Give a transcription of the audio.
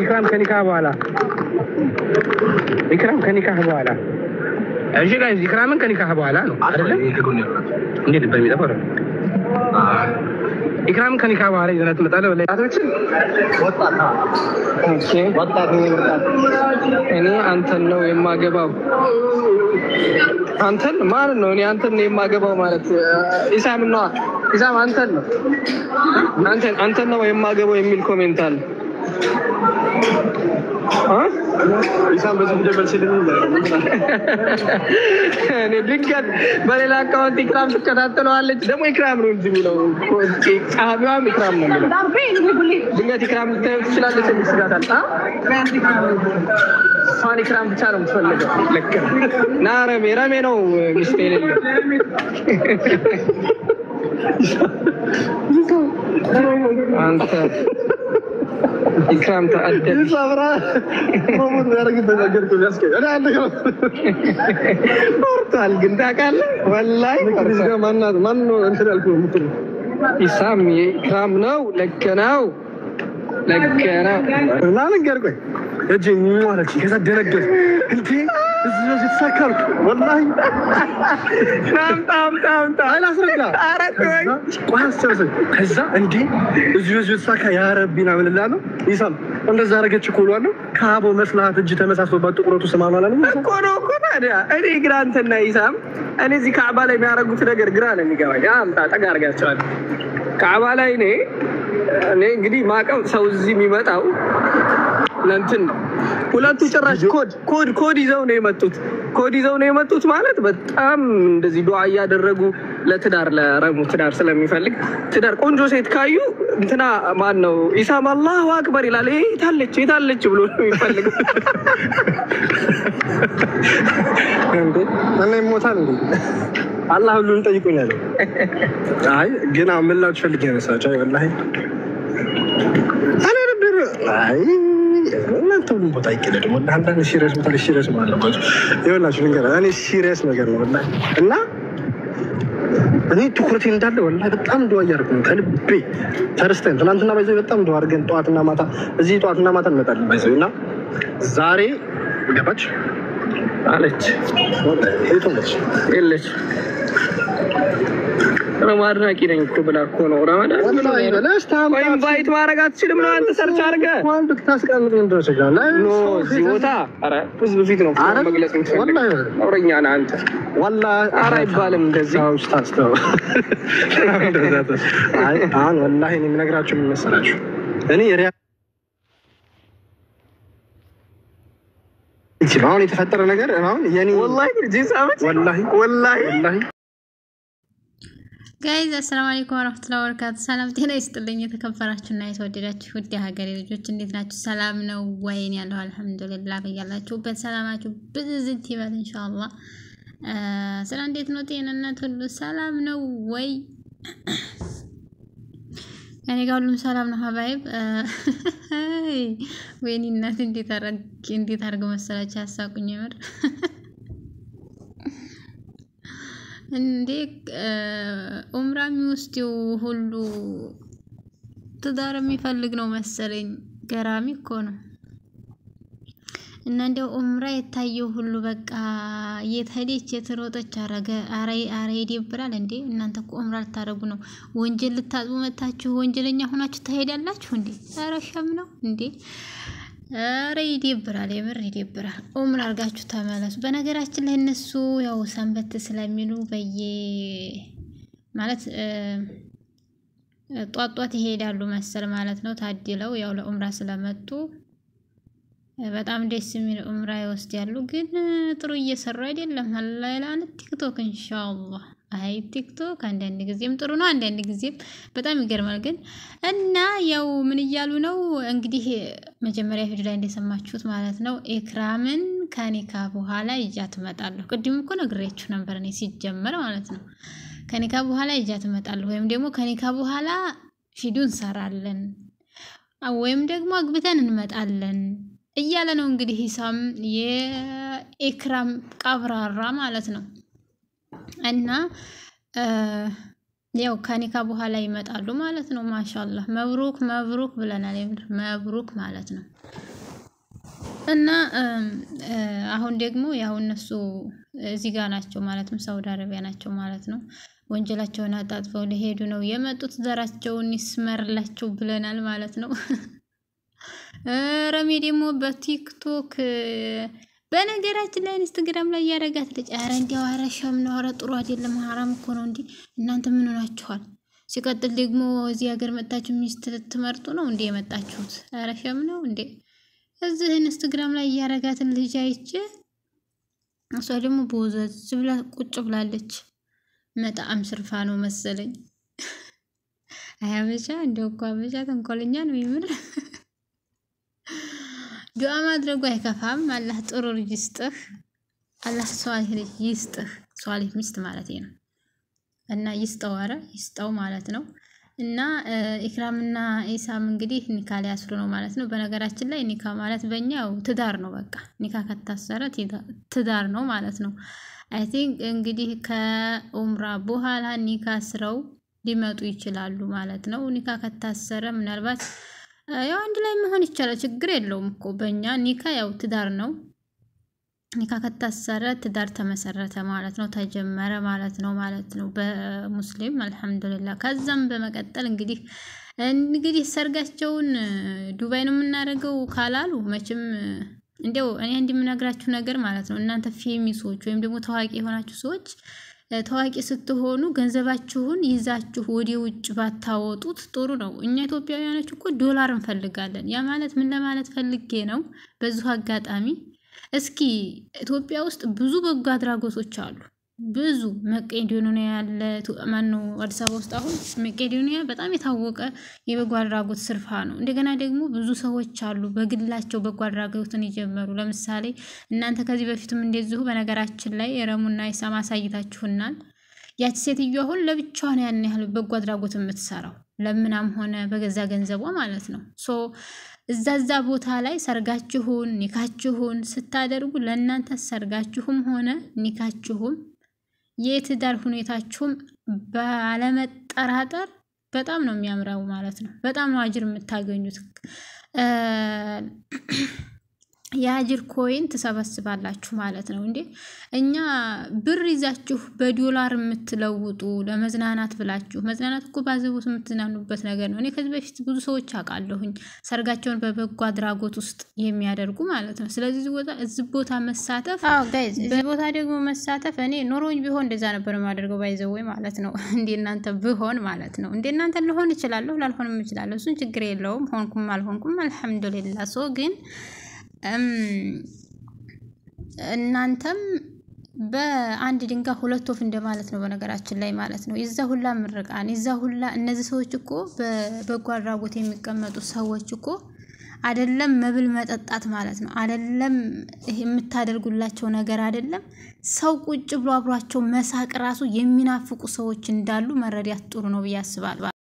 إكرام كنكاح بوالا إكرام كنكاح بوالا أجي guys إكرام كنكاح بوالا إني دبي دبر إكرام كنكاح بوالا إذا نتمتعله ولا وطّا إني أنتن يما جباب أنتن ما نوني أنتن يما جباب مالت إسام النوع إسام أنتن يما جباب يميل كومنتال ها إسام بس مجبل سيدنا نبيكت بليلا كون إكرام تكتات تلوالج دم إكرام رونزي ميلو أهبام إكرام نميلو دنيا إكرام تشلال لسه مسكات ها فان إكرام تشارم تفلج لك نار ميرا مينو مستيل أنت إكرام تأدب صبرا مو نرجع تناجر كويس كده أنا عندك أورتال جندا كله والله كريسة منو أنت الكل مطلوب إسام إكرام ناو لكناو لا نقدر يجي مالك كذا درجة أنت إزاي تسكر والله تام أنا أسرقنا وهالسوسة كذا عندي إزاي تسكر يا ربي نعمل الله له إسام أنت زارك تشكوله أنه كابو مثلا تجي تمسح صوبات تقرأ تسمع ماله كنا ده أنا إجران تنا إسام أنا زي كعبة لي ميارا قلت لك إجران إني كمان يا أم تاجر جالسون كعبة لي إني قدي ما كم سوزي ميمات أو لانتن ሁለቱ ጭራሽ ኮድ ይዘው ነው የመጡት ማለት በጣም እንደዚህ ዱዓ ያደረጉ ለትዳር ለረሙ ትዳር ስለሚፈልግ ትዳር ቆንጆ ሴት ካዩ እንትና ማን ነው ኢሳም አላሁ አክበር ይላል የታለች ብሎ ነው የሚፈልግ እንዴ እኔ ሞታል እንዴ አላህ ሁሉን ጠይቁኛል አይ ግን አምላክ ፈልጌ ነው ሳቻ ወላሂ አለ ነበር አይ እናንተ ሁሉ ቦታ ይቀደድ ወላሂ አንዳንድ ሲሪየስ ማለት ነው ይኸውላችሁ ነገር እኔ ሲሪየስ ነገር ነው ወላሂ እና እኔ ትኩረቴ እንዳለ ወላሂ በጣም ዱዓ እያደረኩ ነው ከልቤ ተርስተን ትናንትና ባይዘው በጣም ዱዓ አድርገን ጧትና ማታ እዚህ ጧትና ማታ እንመጣለን ባይዘው እና ዛሬ ገባች አለች ወላሂ የለች ረማድና ኪነኝ እኮ ብላ እኮ ነው ረማዳን ወላሂ በላሽ ታም ኢንቫይት ማድረግ አትችልም ነው አንተ ሰርች አድርገህ ዋን ብታስቀምጥ እንደው ይችላል ኖ ሲወታ አረ ብዙ ፊት ነው መግለጽ የምትፈልግ ወላሂ አውረኛ ነህ አንተ ወላሂ አረ አይባልም እንደዚህ አውስ ታስተው አይ አሁን ወላሂ እኔ የምነግራችሁ ምን መሰላችሁ እኔ አሁን የተፈጠረ ነገር አሁን የኔ ወላሂ ጂንስ አመት ወላሂ ጋይዝ አሰላሙ አለይኩም ወራህመቱላሂ ወበረካቱ ሰላም ጤና ይስጥልኝ የተከበራችሁና የተወደዳችሁ ውድ ሀገሬ ልጆች እንዴት ናችሁ ሰላም ነው ወይን ያለው አልহামዱሊላህ በያላችሁበት ሰላማችሁ ብዝዝት ይበል ኢንሻአላህ ሰላም እንዴት ነው ጤንነት ሁሉ ሰላም ነው ወይ እኔ ጋር ሁሉም ሰላም ነው ሀባይብ ወይኔ እናት እንዴት አድርገው መሰላችሁ ያሳቁኝ ምር እንዴ ኡምራሚ ውስጥው ሁሉ ትዳር የሚፈልግ ነው መሰለኝ ገራሚ እኮ ነው እና እንደው ኡምራ የታየው ሁሉ በቃ የተሄደች የተሮጠች አረ ይደብራል እንዴ እናንተ እኮ ኡምራ ልታረጉ ነው ወንጀል ልታጥቡ መታችሁ ወንጀለኛ ሆናችሁ ትሄዳላችሁ እንዴ አረ ሸም ነው እንዴ አረ ይደብራል የምር ይደብራል ኡምራ አርጋችሁ ተመለሱ በነገራችን ላይ እነሱ ያው ሰንበት ስለሚሉ ማለት ጧጧት ይሄዳሉ መሰል ማለት ነው ታድለው ያው ለኡምራ ስለመጡ በጣም ደስ የሚል ኡምራ ይወስዳሉ ግን ጥሩ እየሰሩ አይደለም አላህ ቲክቶክ ኢንሻአላህ አይ ቲክቶክ አንዳንድ ጊዜም ጥሩ ነው አንዳንድ ጊዜም በጣም ይገርማል ግን እና ያው ምን ይያሉ ነው እንግዲህ መጀመሪያ ቪዲዮ ላይ እንደሰማችሁት ማለት ነው ኢክራምን ከኒካ በኋላ ይጃት መጣለሁ ቅድም እኮ ነግሬያችሁ ነበር እኔ ሲጀመር ማለት ነው ከኒካ በኋላ ይጃት መጣለሁ ወይም ደግሞ ከኒካ በኋላ ቪዲዮ እንሰራለን ወይም ደግሞ አግብተን እንመጣለን እያለ ነው እንግዲህ ኢሳም የኢክራም ቀብራራ ማለት ነው እና ያው ከኒካ በኋላ ይመጣሉ ማለት ነው ማሻአላህ መብሩክ መብሩክ ብለናል መብሩክ ማለት ነው እና አሁን ደግሞ ያው እነሱ እዚህ ጋር ናቸው ማለትም ሳውዲ አረቢያ ናቸው ማለት ነው ወንጀላቸውን አጣጥፈው ሊሄዱ ነው የመጡት ዘራቸውን ይስመርላቸው ብለናል ማለት ነው ረሜ ደግሞ በቲክቶክ በነገራችን ላይ ኢንስታግራም ላይ ያረጋት ልጅ አረ እንዲያው አረሻም ነው አረ ጥሩ አይደለም ሐራም እኮ ነው እንዴ እናንተ ምን ሆናችኋል ሲቀጥል ደግሞ እዚህ ሀገር መጣችሁ ሚስት ትመርጡ ነው እንዴ የመጣችሁት አረሻም ነው እንዴ እዚህ ኢንስታግራም ላይ ያረጋት ልጅ አይቼ እሷ ደግሞ ቦዘዝ ብላ ቁጭ ብላለች መጣም ስርፋ ነው መሰለኝ አያበሻ እንደው እኮ አበሻ ተንኮለኛ ነው ይምር ዱዓ ማድረጉ አይከፋም አላህ ጥሩ ልጅ ይስጥህ አላህ ሷሊህ ልጅ ይስጥህ ሷሊህ ሚስት ማለት ነው እና ይስጠው ማለት ነው እና ኢክራምና ኢሳም እንግዲህ ኒካ ሊያስሩ ነው ማለት ነው በነገራችን ላይ ኒካ ማለት በእኛው ትዳር ነው በቃ ኒካ ከታሰረ ትዳር ነው ማለት ነው አይ ቲንክ እንግዲህ ከኡምራ በኋላ ኒካ ስረው ሊመጡ ይችላሉ ማለት ነው ኒካ ከታሰረ ምናልባት ያው አንድ ላይ መሆን ይችላል ችግር የለውም እኮ በእኛ ኒካ ያው ትዳር ነው ኒካ ከታሰረ ትዳር ተመሰረተ ማለት ነው ተጀመረ ማለት ነው በሙስሊም አልহামዱሊላህ ከዛም በመቀጠል እንግዲህ ሰርጋቸውን ዱባይ ነው የምናደርገው ካላሉ መቼም እንደው እኔ እንደምነግራችሁ ነገር ማለት ነው እናንተ ፌሚሶች ወይም ደግሞ ታዋቂ የሆናችሁ ሰዎች ታዋቂ ስትሆኑ ገንዘባችሁን ይዛችሁ ወደ ውጭ ባታወጡት ጥሩ ነው እኛ ኢትዮጵያውያኖች እኮ ዶላር እንፈልጋለን ያ ማለት ምን ለማለት ፈልጌ ነው በዚሁ አጋጣሚ እስኪ ኢትዮጵያ ውስጥ ብዙ በጎ አድራጎቶች አሉ ብዙ መቄዶንያ ያለ ማነው አዲስ አበባ ውስጥ አሁን መቄዶንያ በጣም የታወቀ የበጎ አድራጎት ስርፋ ነው እንደገና ደግሞ ብዙ ሰዎች አሉ በግላቸው በጎ አድራጎትን ይጀምሩ ለምሳሌ እናንተ ከዚህ በፊትም እንደዚሁ በነገራችን ላይ ረሙና ኢሳም አሳይታችሁናል ያቺ ሴትዮ አሁን ለብቻዋ ነው ያን ያህል በጎ አድራጎት የምትሰራው ለምናም ሆነ በገዛ ገንዘቧ ማለት ነው እዛዛ ቦታ ላይ ሰርጋችሁን ኒካችሁን ስታደርጉ ለእናንተ ሰርጋችሁም ሆነ ኒካችሁም የትዳር ሁኔታችሁም ባለመጠራጠር በጣም ነው የሚያምራው ማለት ነው በጣም ነው አጅር የምታገኙት የአጅር ኮይን ተሰበስባላችሁ ማለት ነው እንዴ እኛ ብር ይዛችሁ በዶላር የምትለውጡ ለመዝናናት ብላችሁ መዝናናት እኮ ባዘቡት የምትዝናኑበት ነገር ነው እኔ ከዚህ በፊት ብዙ ሰዎች አውቃለሁኝ ሰርጋቸውን በበጎ አድራጎት ውስጥ የሚያደርጉ ማለት ነው ስለዚህ እዚህ ቦታ መሳተፍ ጋይስ እዚህ ቦታ ደግሞ መሳተፍ እኔ ኖሮኝ ቢሆን እንደዛ ነበር ማደርገው ባይዘው ማለት ነው እንዴ እናንተ ቢሆን ማለት ነው እንዴ እናንተ ልሆን ይችላል ላልሆንም ይችላል እሱን ችግር የለውም ሆንኩም አልሆንኩም አልহামዱሊላህ ሶ ግን እናንተም በአንድ ድንጋይ ሁለት ወፍ እንደማለት ነው በነገራችን ላይ ማለት ነው ይዛ ሁላ ምርቃን ይዛ ሁላ እነዚህ ሰዎች እኮ በበጎ አድራጎት የሚቀመጡ ሰዎች እኮ አይደለም መብል መጠጣት ማለት ነው አይደለም የምታደርጉላቸው ነገር አይደለም ሰው ቁጭ ብሎ አብሯቸው መሳቅ ራሱ የሚናፍቁ ሰዎች እንዳሉ መረዳት ጥሩ ነው ብዬ አስባለሁ